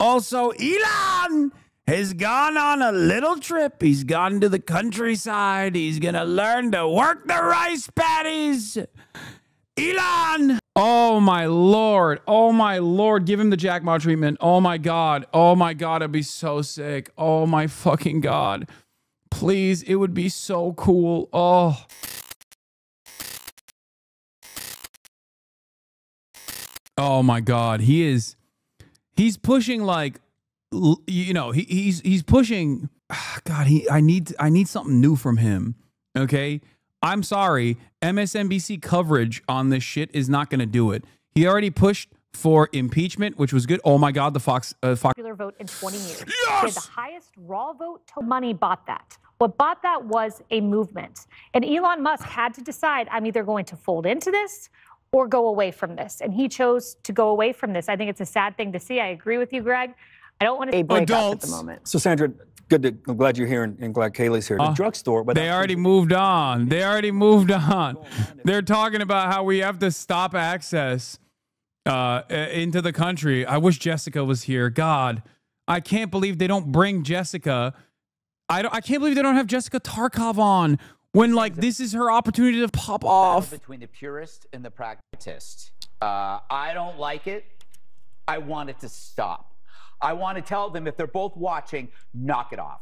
Also, Elon has gone on a little trip. He's gone to the countryside. He's going to learn to work the rice paddies. Elon. Oh, my Lord. Oh, my Lord. Give him the Jack Ma treatment. Oh, my God. Oh, my God. I'd be so sick. Oh, my fucking God. Please. It would be so cool. Oh. Oh, my God. He's pushing like, you know, he's pushing. God, I need something new from him. Okay. I'm sorry. MSNBC coverage on this shit is not going to do it. He already pushed for impeachment, which was good. Oh my God, the Fox popular vote in 20 years. Yes! He had the highest raw vote. Money bought that. What bought that was a movement. And Elon Musk had to decide, I'm either going to fold into this or go away from this. And he chose to go away from this. I think it's a sad thing to see. I agree with you, Greg. I don't want to break up at the moment. So Sandra, I'm glad you're here and glad Kaylee's here. The drugstore, but they already moved on. They already moved on. They're talking about how we have to stop access into the country. I wish Jessica was here. God, I can't believe they don't bring Jessica. I can't believe they don't have Jessica Tarkov on when like this is her opportunity to pop off. Between the purist and the pragmatist. I don't like it. I want it to stop. I want to tell them if they're both watching, knock it off.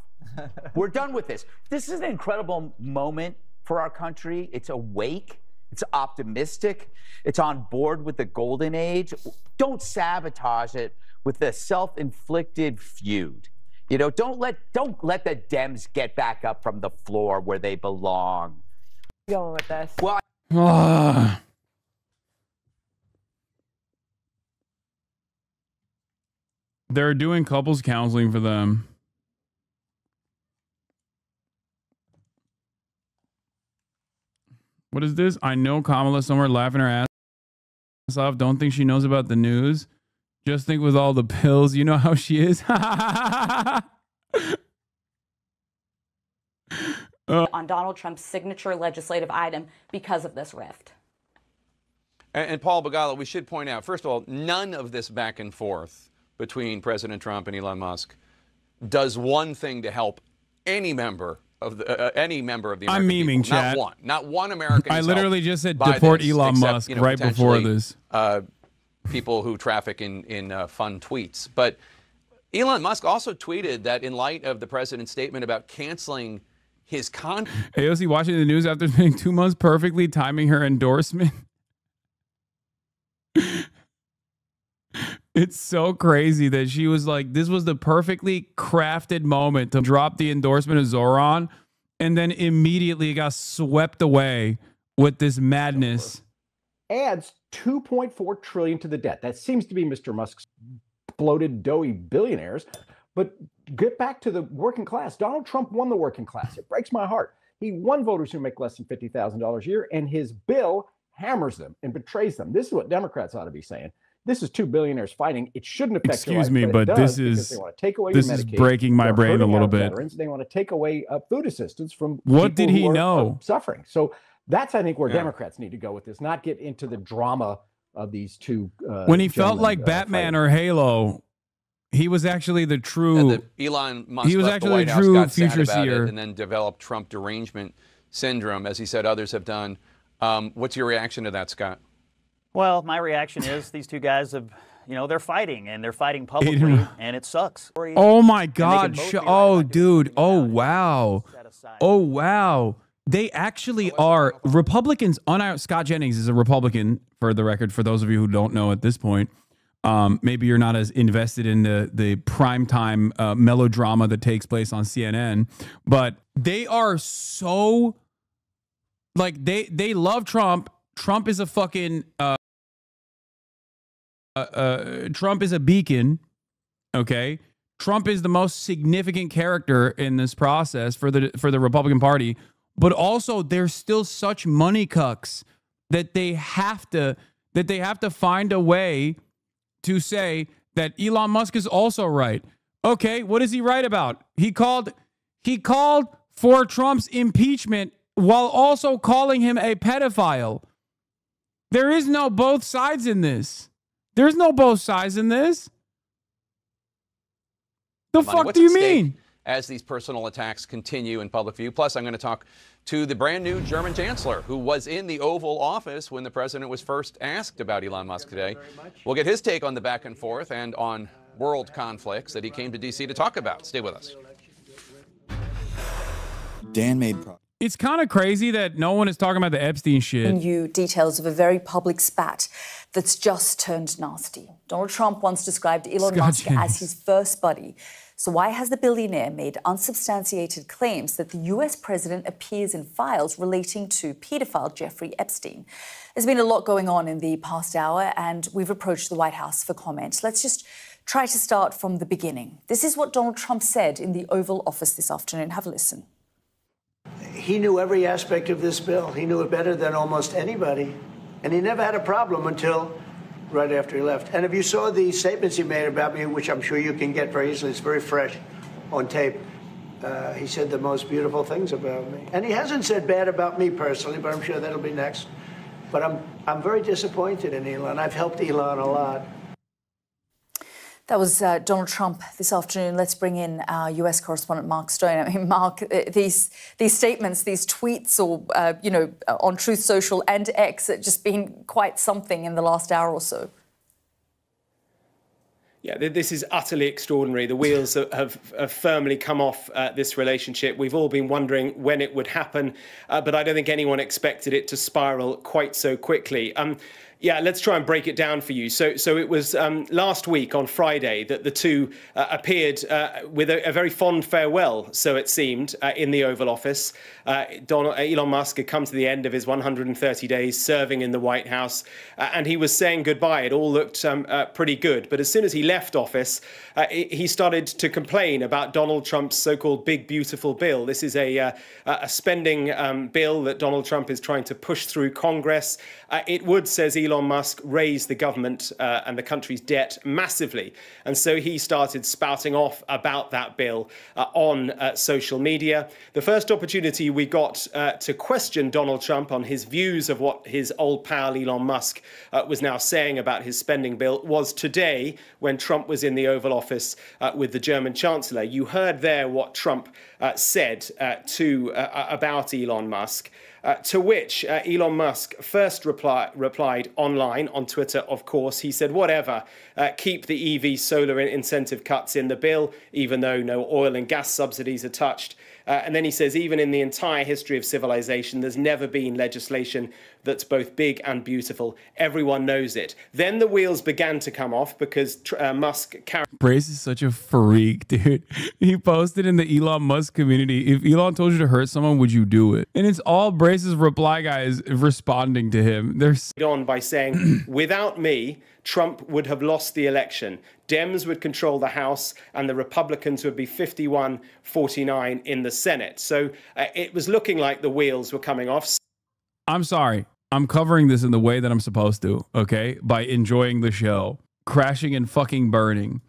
We're done with this. This is an incredible moment for our country. It's awake. It's optimistic. It's on board with the golden age. Don't sabotage it with a self-inflicted feud. You know, don't let the Dems get back up from the floor where they belong. Going with this. Well, they're doing couples counseling for them. What is this? I know Kamala somewhere laughing her ass off. Don't think she knows about the news. Just think with all the pills, you know how she is. On Donald Trump's signature legislative item because of this rift. And Paul Begala, we should point out, first of all, none of this back and forth between President Trump and Elon Musk does one thing to help any member of the American I'm memeing, people. chat. Not one American. I literally just said deport Elon Musk right before this. People who traffic in fun tweets. But Elon Musk also tweeted that in light of the president's statement about canceling his AOC watching the news after spending 2 months perfectly timing her endorsement. It's so crazy that she was like, this was the perfectly crafted moment to drop the endorsement of Zoran, and then immediately it got swept away with this madness. Adds $2.4 trillion to the debt. That seems to be Mr. Musk's bloated, doughy billionaires. But get back to the working class. Donald Trump won the working class. It breaks my heart. He won voters who make less than $50,000 a year, and his bill hammers them and betrays them. This is what Democrats ought to be saying. This is two billionaires fighting. It shouldn't affect your life. Excuse me, but this is breaking my brain a little bit. Veterans. They want to take away food assistance from what people did he who are know suffering. So that's, I think, where Democrats need to go with this, not get into the drama of these two. When he felt like Batman or Halo, he was actually the true. Elon Musk he was left actually the the White true House, got future sad about seer, it, and then developed Trump derangement syndrome, as he said others have done. What's your reaction to that, Scott? Well, my reaction is these two guys have, you know, they're fighting, and they're fighting publicly, and it sucks. Oh my God! Oh, dude! Oh wow! Oh wow! They actually are Republicans. Scott Jennings is a Republican, for the record. For those of you who don't know at this point, maybe you're not as invested in the primetime melodrama that takes place on CNN, but they are so like they love Trump. Trump is a fucking Trump is a beacon. Okay, Trump is the most significant character in this process for the Republican Party. But also, they're still such money cucks that they have to find a way to say that Elon Musk is also right. Okay, what is he right about? He called for Trump's impeachment while also calling him a pedophile. There is no both sides in this. There's no both sides in this. The money. fuck What's do you at stake mean? as these personal attacks continue in public view? Plus, I'm going to talk to the brand new German chancellor who was in the Oval Office when the president was first asked about Elon Musk today. We'll get his take on the back and forth and on world conflicts that he came to D.C. to talk about. Stay with us. Dan made It's kind of crazy that no one is talking about the Epstein shit. You details of a very public spat that's just turned nasty. Donald Trump once described Elon Musk as his first buddy. So why has the billionaire made unsubstantiated claims that the US president appears in files relating to pedophile Jeffrey Epstein? There's been a lot going on in the past hour, and we've approached the White House for comment. Let's just try to start from the beginning. This is what Donald Trump said in the Oval Office this afternoon. Have a listen. He knew every aspect of this bill. He knew it better than almost anybody. And he never had a problem until right after he left. And if you saw the statements he made about me, which I'm sure you can get very easily, it's very fresh on tape, he said the most beautiful things about me. And he hasn't said bad about me personally, but I'm sure that'll be next. But I'm very disappointed in Elon. I've helped Elon a lot. That was Donald Trump this afternoon. Let's bring in our US correspondent, Mark Stone. I mean, Mark, these statements, these tweets, or, on Truth Social and X, have just been quite something in the last hour or so. Yeah, this is utterly extraordinary. The wheels have firmly come off this relationship. We've all been wondering when it would happen, but I don't think anyone expected it to spiral quite so quickly. Yeah, let's try and break it down for you. So it was last week on Friday that the two appeared with a very fond farewell, so it seemed, in the Oval Office. Elon Musk had come to the end of his 130 days serving in the White House, and he was saying goodbye. It all looked pretty good. But as soon as he left office, he started to complain about Donald Trump's so-called big, beautiful bill. This is a spending bill that Donald Trump is trying to push through Congress. It would, says Elon Musk, raise the government and the country's debt massively. And so he started spouting off about that bill on social media. The first opportunity we got to question Donald Trump on his views of what his old pal Elon Musk was now saying about his spending bill was today when Trump was in the Oval Office with the German Chancellor. You heard there what Trump said about Elon Musk. To which Elon Musk first replied online on Twitter, of course. He said, whatever, keep the EV solar incentive cuts in the bill, even though no oil and gas subsidies are touched. And then he says, even in the entire history of civilization, there's never been legislation that's both big and beautiful. Everyone knows it. Then the wheels began to come off because Musk carried... Brace is such a freak, dude. He posted in the Elon Musk community, if Elon told you to hurt someone, would you do it? And it's all Brace's reply guys responding to him. They're on by saying, without me, Trump would have lost the election. Dems would control the House and the Republicans would be 51-49 in the Senate. So it was looking like the wheels were coming off. I'm sorry. I'm covering this in the way that I'm supposed to, okay? By enjoying the show. Crashing and fucking burning.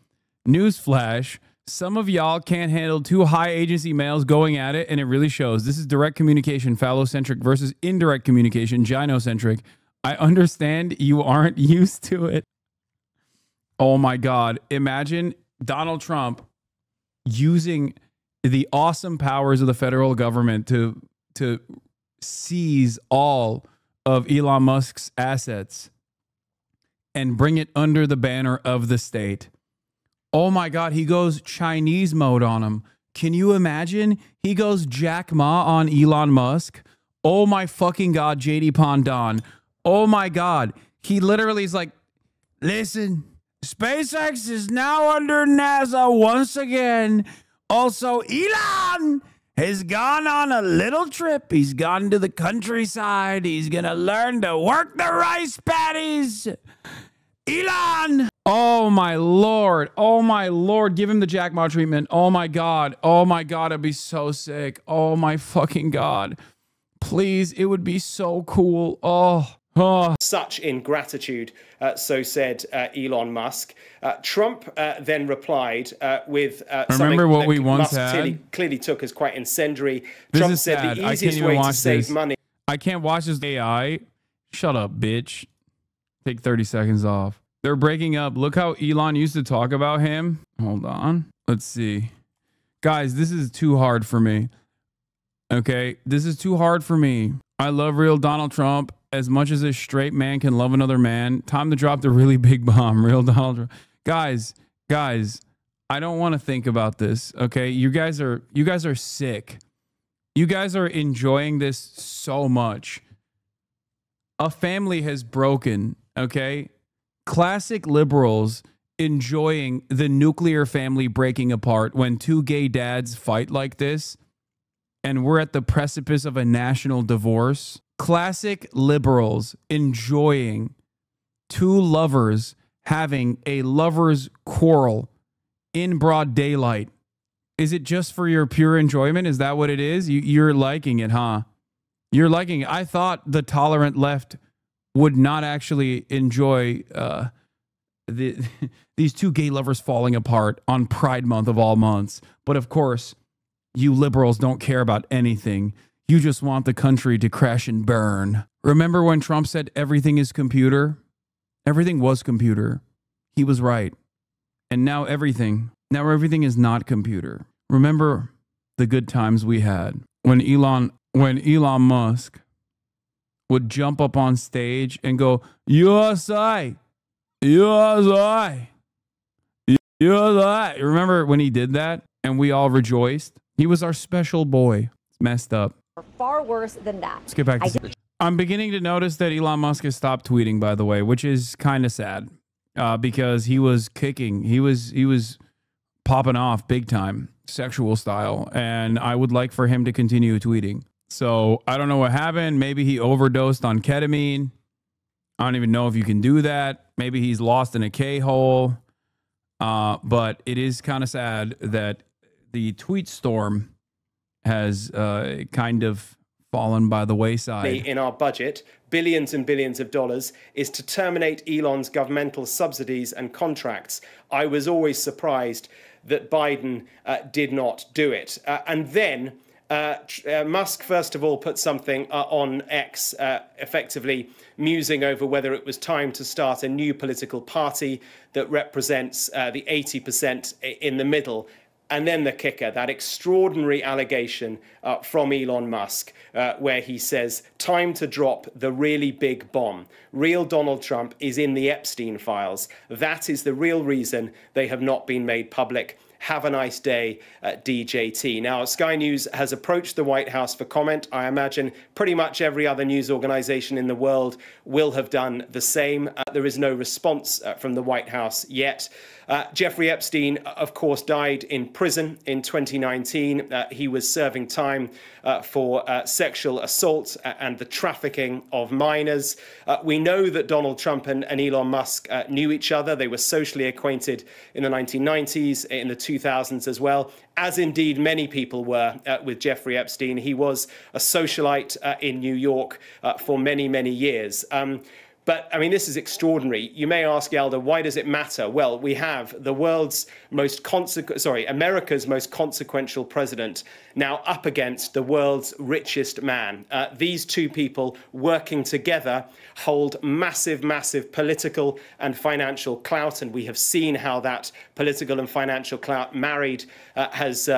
Newsflash. Some of y'all can't handle two high agency males going at it, and it really shows. This is direct communication, phallocentric versus indirect communication, gynocentric. I understand you aren't used to it. Oh my God. Imagine Donald Trump using the awesome powers of the federal government to seize all of Elon Musk's assets and bring it under the banner of the state. Oh my God, he goes Chinese mode on him. Can you imagine? He goes Jack Ma on Elon Musk. Oh my fucking God, JD Pondon. Oh my God. He literally is like, listen, SpaceX is now under NASA once again. Also, Elon has gone on a little trip. He's gone to the countryside. He's going to learn to work the rice paddies. Elon. Oh, my Lord. Oh, my Lord. Give him the Jack Ma treatment. Oh, my God. Oh, my God. I'd be so sick. Oh, my fucking God. Please. It would be so cool. Oh. Such ingratitude, so said Elon Musk. Trump then replied with remember what we once Musk had? Clearly took as quite incendiary. This Trump is said sad. the easiest way to save money. I can't watch this AI. Shut up, bitch. Take 30 seconds off. They're breaking up. Look how Elon used to talk about him. Hold on. Let's see. Guys, this is too hard for me. Okay, this is too hard for me. I love real Donald Trump as much as a straight man can love another man. Time to drop the really big bomb. Real Donald Trump. Guys, I don't want to think about this. Okay, you guys are sick. You guys are enjoying this so much. A family has broken. Okay, classic liberals enjoying the nuclear family breaking apart when two gay dads fight like this, and we're at the precipice of a national divorce. Classic liberals enjoying two lovers having a lover's quarrel in broad daylight. Is it just for your pure enjoyment? Is that what it is? You're liking it, huh? You're liking it. I thought the tolerant left would not actually enjoy these two gay lovers falling apart on Pride Month of all months. But of course, you liberals don't care about anything. You just want the country to crash and burn. Remember when Trump said everything is computer? Everything was computer. He was right. And now everything is not computer. Remember the good times we had when Elon Musk would jump up on stage and go, USA, USA, USA. Remember when he did that and we all rejoiced? He was our special boy. It's messed up. Far worse than that. Let's get back to I'm beginning to notice that Elon Musk has stopped tweeting, by the way, which is kind of sad because he was kicking. He was popping off big time, sexual style. And I would like for him to continue tweeting. So I don't know what happened. Maybe he overdosed on ketamine. I don't even know if you can do that. Maybe he's lost in a K-hole. But it is kind of sad that the tweet storm has kind of fallen by the wayside. In our budget, billions and billions of dollars, is to terminate Elon's governmental subsidies and contracts. I was always surprised that Biden did not do it. And then Musk, first of all, put something on X, effectively musing over whether it was time to start a new political party that represents the 80% in the middle. And then the kicker, that extraordinary allegation from Elon Musk, where he says, time to drop the really big bomb. Real Donald Trump is in the Epstein files. That is the real reason they have not been made public. Have a nice day, DJT. Now, Sky News has approached the White House for comment. I imagine pretty much every other news organization in the world will have done the same. There is no response from the White House yet. Jeffrey Epstein, of course, died in prison in 2019. He was serving time for sexual assault and the trafficking of minors. We know that Donald Trump and Elon Musk knew each other. They were socially acquainted in the 1990s, in the 2000s as well, as indeed many people were with Jeffrey Epstein. He was a socialite in New York for many, many years. But, I mean, this is extraordinary. You may ask, Elder, why does it matter? Well, we have the America's most consequential president now up against the world's richest man. These two people working together hold massive, massive political and financial clout. And we have seen how that political and financial clout has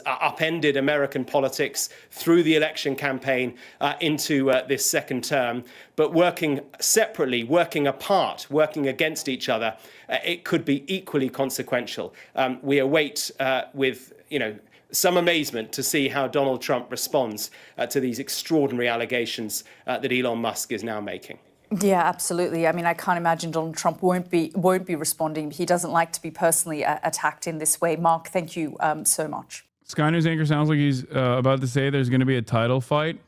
upended American politics through the election campaign into this second term. But working separately, working apart, working against each other, it could be equally consequential. We await with, some amazement to see how Donald Trump responds to these extraordinary allegations that Elon Musk is now making. Yeah, absolutely. I mean, I can't imagine Donald Trump won't be responding. He doesn't like to be personally attacked in this way. Mark, thank you so much. Sky News anchor sounds like he's about to say there's going to be a title fight.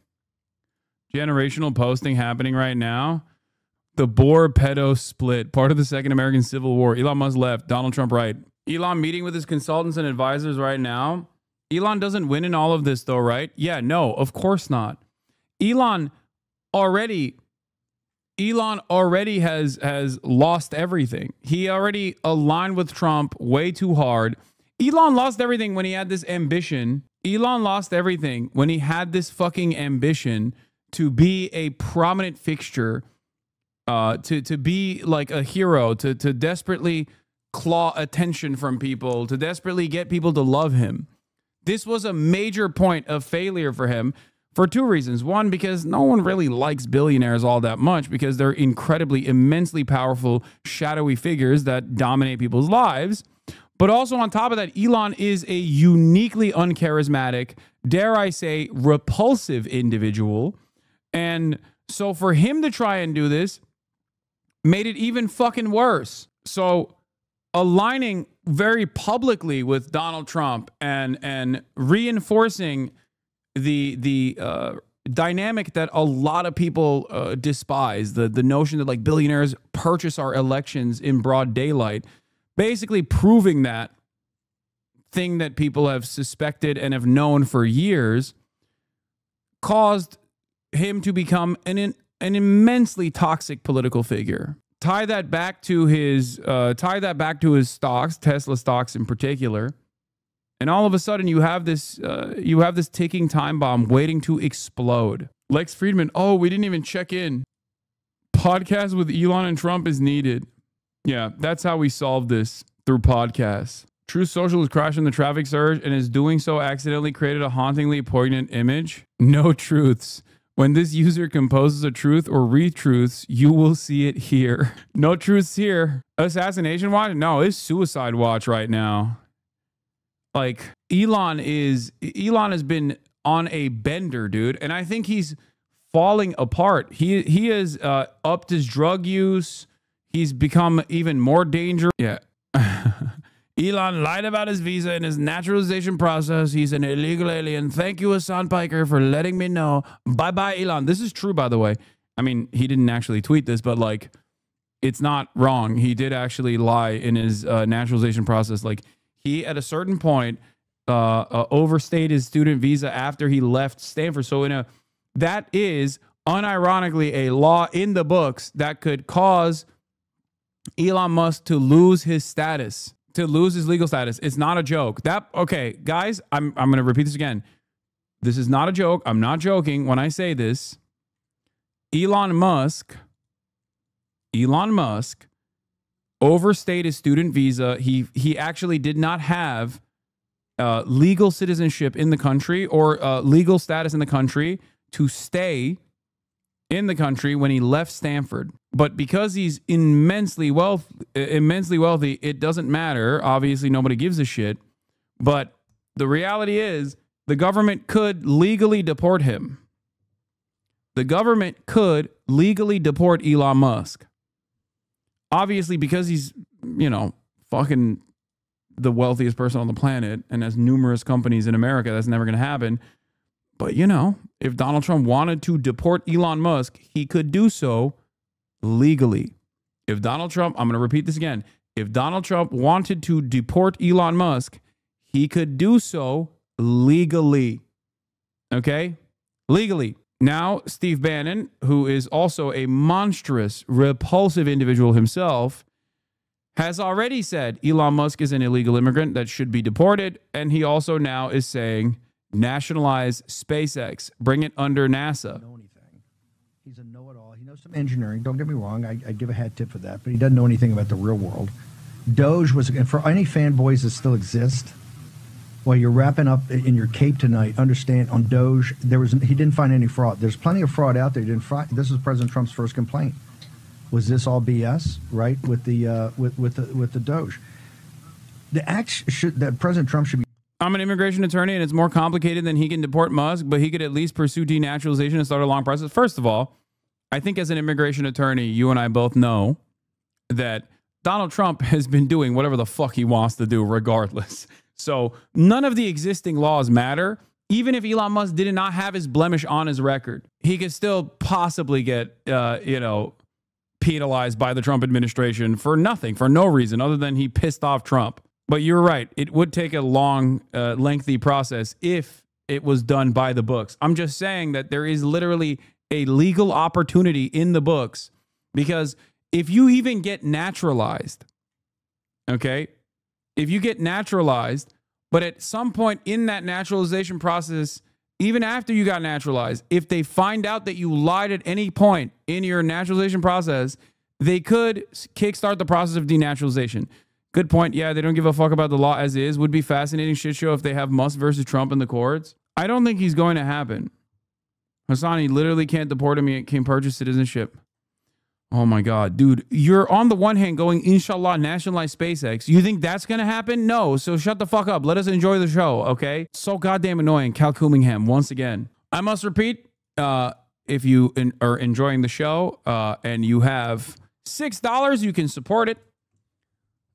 Generational posting happening right now. The Boer pedo split, part of the Second American Civil War. Elon Musk left, Donald Trump right. Elon meeting with his consultants and advisors right now. Elon doesn't win in all of this though, right? Yeah, no, of course not. Elon already has lost everything. He already aligned with Trump way too hard. Elon lost everything when he had this ambition. Elon lost everything when he had this fucking ambition to be a prominent fixture to be like a hero, to desperately claw attention from people, to desperately get people to love him. This was a major point of failure for him for two reasons. One, because no one really likes billionaires all that much because they're incredibly, immensely powerful, shadowy figures that dominate people's lives. But also on top of that, Elon is a uniquely uncharismatic, dare I say, repulsive individual. And so for him to try and do this made it even fucking worse. So aligning very publicly with Donald Trump and reinforcing the dynamic that a lot of people despise, the notion that like billionaires purchase our elections in broad daylight, basically proving that thing that people have suspected and have known for years, caused him to become an immensely toxic political figure. Tie that back to his stocks, Tesla stocks in particular, and all of a sudden you have this ticking time bomb waiting to explode. Lex Friedman, oh, we didn't even check in. Podcast with Elon and Trump is needed. Yeah, that's how we solve this, through podcasts. Truth Social is crashing the traffic surge and is doing so accidentally created a hauntingly poignant image. No truths. When this user composes a truth or retruths, you will see it here. No truths here. Assassination watch? No, it's suicide watch right now. Like, Elon has been on a bender, dude. And I think he's falling apart. He has upped his drug use. He's become even more dangerous. Yeah. Elon lied about his visa and his naturalization process. He's an illegal alien. Thank you, Hasan Piker, for letting me know. Bye-bye, Elon. This is true, by the way. I mean, he didn't actually tweet this, but like, it's not wrong. He did actually lie in his naturalization process. Like, he, at a certain point, overstayed his student visa after he left Stanford. So that is unironically a law in the books that could cause Elon Musk to lose his status, to lose his legal status. It's not a joke. Okay, guys, I'm going to repeat this again. This is not a joke. I'm not joking when I say this. Elon Musk overstayed his student visa. He actually did not have legal citizenship in the country or legal status in the country to stay in the country when he left Stanford. But because he's immensely wealthy, it doesn't matter. Obviously, nobody gives a shit. But the reality is, the government could legally deport him. The government could legally deport Elon Musk. Obviously, because he's, fucking the wealthiest person on the planet and has numerous companies in America, that's never going to happen. But, if Donald Trump wanted to deport Elon Musk, he could do so legally. If Donald Trump, I'm going to repeat this again. If Donald Trump wanted to deport Elon Musk, he could do so legally. Okay? Legally. Now, Steve Bannon, who is also a monstrous, repulsive individual himself, has already said Elon Musk is an illegal immigrant that should be deported. And he also now is saying, nationalize SpaceX, bring it under NASA. He's a know-it-all. He knows some engineering. Don't get me wrong. I give a hat tip for that. But he doesn't know anything about the real world. Doge was, and for any fanboys that still exist, while you're wrapping up in your cape tonight, understand on Doge, he didn't find any fraud. There's plenty of fraud out there. This is President Trump's first complaint. Was this all BS? Right with the Doge. The act that President Trump should be. I'm an immigration attorney, and it's more complicated than he can deport Musk, but he could at least pursue denaturalization and start a long process. First of all, I think as an immigration attorney, you and I both know that Donald Trump has been doing whatever the fuck he wants to do regardless. So none of the existing laws matter. Even if Elon Musk did not have his blemish on his record, he could still possibly get, penalized by the Trump administration for nothing, for no reason other than he pissed off Trump. But you're right. It would take a long, lengthy process if it was done by the books. I'm just saying that there is literally a legal opportunity in the books, because if you even get naturalized, okay, if you get naturalized, but at some point in that naturalization process, even after you got naturalized, if they find out that you lied at any point in your naturalization process, they could kickstart the process of denaturalization. Good point. Yeah, they don't give a fuck about the law as is. Would be fascinating shit show if they have Musk versus Trump in the courts. I don't think he's going to happen. Hasan, he literally can't deport him. He can't purchase citizenship. Oh my God, dude. You're on the one hand going, inshallah, nationalize SpaceX. You think that's going to happen? No. So shut the fuck up. Let us enjoy the show, okay? So goddamn annoying. Cal Coomingham, once again. I must repeat, if you are enjoying the show and you have $6, you can support it.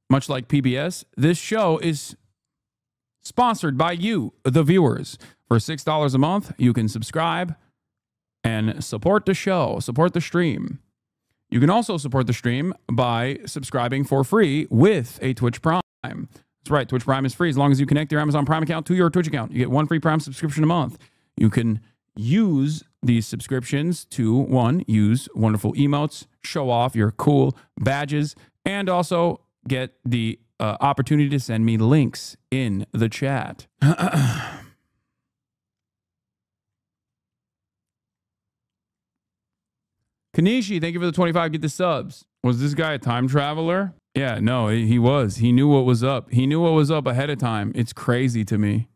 Much like PBS, this show is sponsored by you, the viewers. For $6 a month, you can subscribe and support the show, support the stream. You can also support the stream by subscribing for free with a Twitch Prime. That's right, Twitch Prime is free as long as you connect your Amazon Prime account to your Twitch account. You get one free Prime subscription a month. You can use these subscriptions to, one, use wonderful emotes, show off your cool badges, and also get the opportunity to send me links in the chat. Kanishi, thank you for the 25. Get the subs. Was this guy a time traveler? Yeah, no, he was. He knew what was up. He knew what was up ahead of time. It's crazy to me.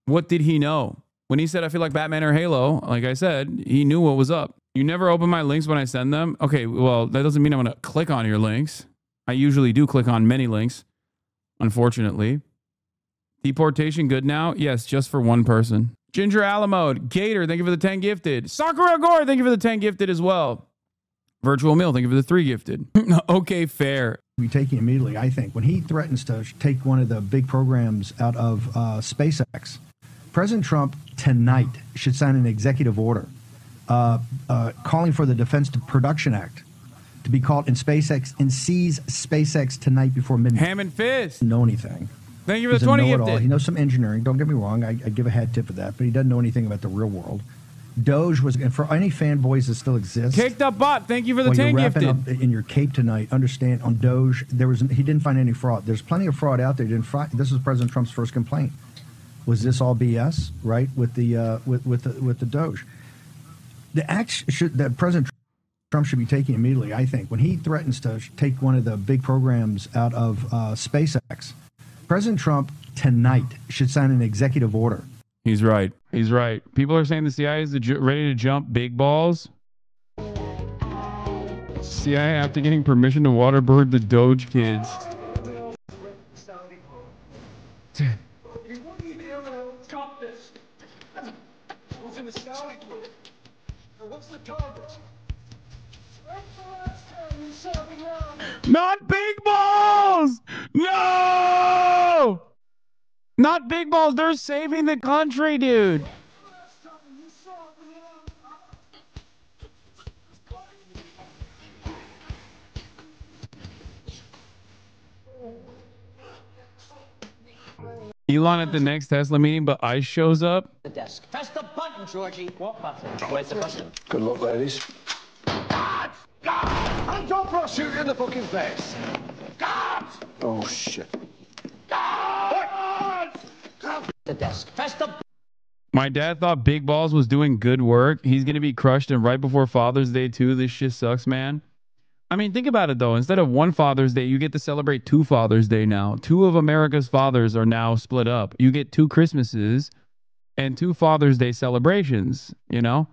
What did he know? When he said, I feel like Batman or Halo, like I said, he knew what was up. You never open my links when I send them? Okay, well, that doesn't mean I'm going to click on your links. I usually do click on many links, unfortunately. Deportation good now? Yes, just for one person. Ginger Alamode, Gator, thank you for the 10 gifted. Sakura Gore, thank you for the 10 gifted as well. Virtual Mill, thank you for the 3 gifted. Okay, fair. Be taking immediately, I think, when he threatens to take one of the big programs out of SpaceX. President Trump tonight should sign an executive order calling for the Defense Production Act to be called in SpaceX and seize SpaceX tonight before midnight. Ham and fist. Know anything? Thank you for the 20 gifted. He knows some engineering. Don't get me wrong. I give a hat tip for that, but he doesn't know anything about the real world. Doge was, and for any fanboys that still exist, Caked Up Bot, thank you for the 10 gifted. Up in your cape tonight, understand on Doge, he didn't find any fraud. There's plenty of fraud out there. This was President Trump's first complaint. Was this all BS? Right with the Doge. The act that President Trump should be taking immediately, I think, when he threatens to take one of the big programs out of SpaceX. President Trump tonight should sign an executive order. He's right. He's right. People are saying the CIA is ready to jump big balls. CIA after getting permission to waterboard the Doge kids. Not big balls! No! Not big balls. They're saving the country, dude. Elon at the next Tesla meeting, but ICE shows up. The desk. Press the button, Georgie. What button? Where's the button? Good luck, ladies. God! God! And don't brush you in the fucking face. God! Oh, shit. God! The desk. Press the. My dad thought Big Balls was doing good work. He's going to be crushed, and right before Father's Day, too. This shit sucks, man. I mean, think about it, though. Instead of one Father's Day, you get to celebrate 2 Father's Day now. 2 of America's fathers are now split up. You get 2 Christmases and 2 Father's Day celebrations, you know?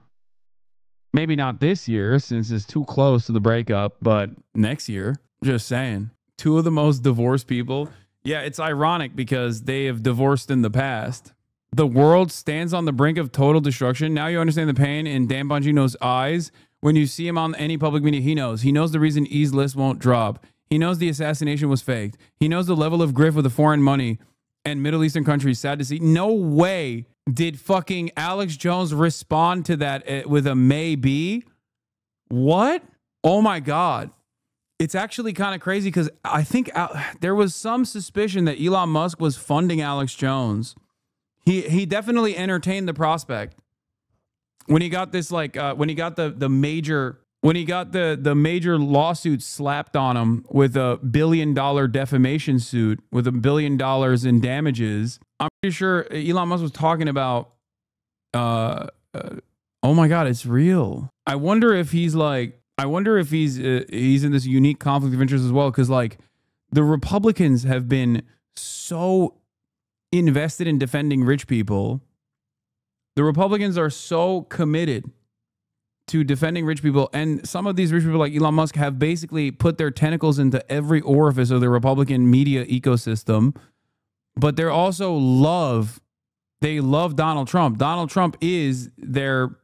Maybe not this year, since it's too close to the breakup, but next year. Just saying. 2 of the most divorced people. Yeah, it's ironic because they have divorced in the past. The world stands on the brink of total destruction. Now you understand the pain in Dan Bongino's eyes. When you see him on any public media, he knows. He knows the reason E's list won't drop. He knows the assassination was faked. He knows the level of grift with the foreign money and Middle Eastern countries. Sad to see. No way did fucking Alex Jones respond to that with a maybe. What? Oh my God. It's actually kind of crazy because I think there was some suspicion that Elon Musk was funding Alex Jones. He definitely entertained the prospect. When he got this, like, when he got the major major lawsuit slapped on him with $1 billion defamation suit with $1 billion in damages, I'm pretty sure Elon Musk was talking about oh my God, it's real. I wonder if he's like, he's in this unique conflict of interest as well. Cause like the Republicans have been so invested in defending rich people. The Republicans are so committed to defending rich people. And some of these rich people like Elon Musk have basically put their tentacles into every orifice of the Republican media ecosystem. But they're also they love Donald Trump. Donald Trump is their,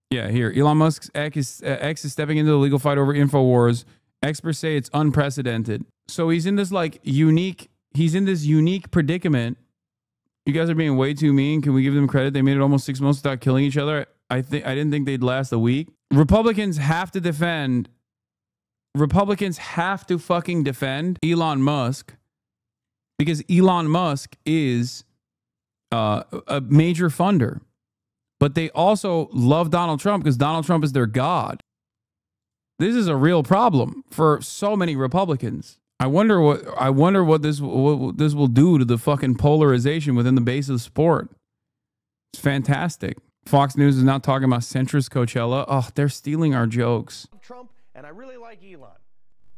here. Elon Musk's X is stepping into the legal fight over InfoWars. Experts say it's unprecedented. So he's in this unique predicament. You guys are being way too mean. Can we give them credit? They made it almost 6 months without killing each other. I didn't think they'd last a week. Republicans have to fucking defend Elon Musk because Elon Musk is a major funder. But they also love Donald Trump because Donald Trump is their god. This is a real problem for so many Republicans. I wonder what this will do to the fucking polarization within the base of the sport. It's fantastic. Fox News is not talking about centrist Coachella. Oh, they're stealing our jokes. Trump, and I really like Elon.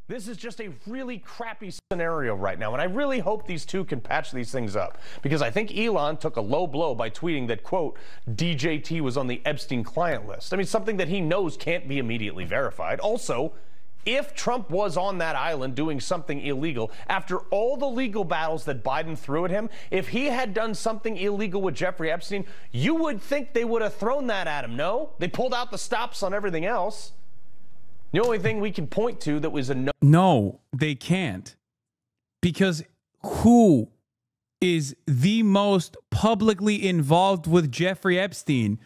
This is just a really crappy scenario right now, and I really hope these two can patch these things up, because I think Elon took a low blow by tweeting that, quote, DJT was on the Epstein client list. I mean, something that he knows can't be immediately verified. Also, if Trump was on that island doing something illegal, after all the legal battles that Biden threw at him, if he had done something illegal with Jeffrey Epstein, you would think they would have thrown that at him, no? They pulled out the stops on everything else. The only thing we can point to that was a no. No, they can't. Because who is the most publicly involved with Jeffrey Epstein?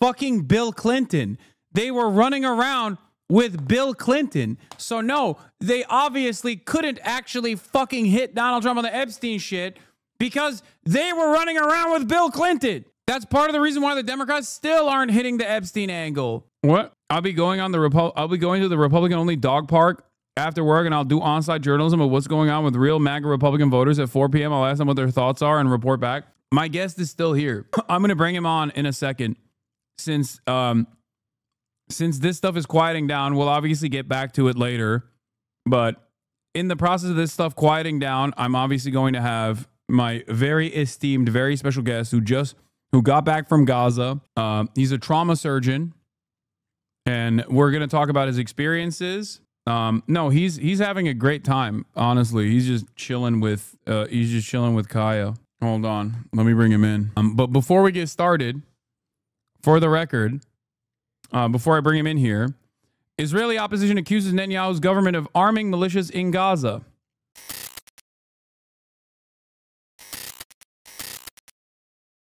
Fucking Bill Clinton. They were running around with Bill Clinton. So no, they obviously couldn't actually fucking hit Donald Trump on the Epstein shit because they were running around with Bill Clinton. That's part of the reason why the Democrats still aren't hitting the Epstein angle. What? I'll be going to the Republican-only dog park after work, and I'll do on-site journalism of what's going on with real MAGA Republican voters at 4 p.m. I'll ask them what their thoughts are and report back. My guest is still here. I'm going to bring him on in a second. Since this stuff is quieting down, we'll obviously get back to it later. But in the process of this stuff quieting down, I'm obviously going to have my very esteemed, very special guest who got back from Gaza. He's a trauma surgeon. And we're going to talk about his experiences. No, he's having a great time. Honestly, he's just chilling with Kaya. Hold on, let me bring him in. But before we get started, for the record, before I bring him in here, Israeli opposition accuses Netanyahu's government of arming militias in Gaza.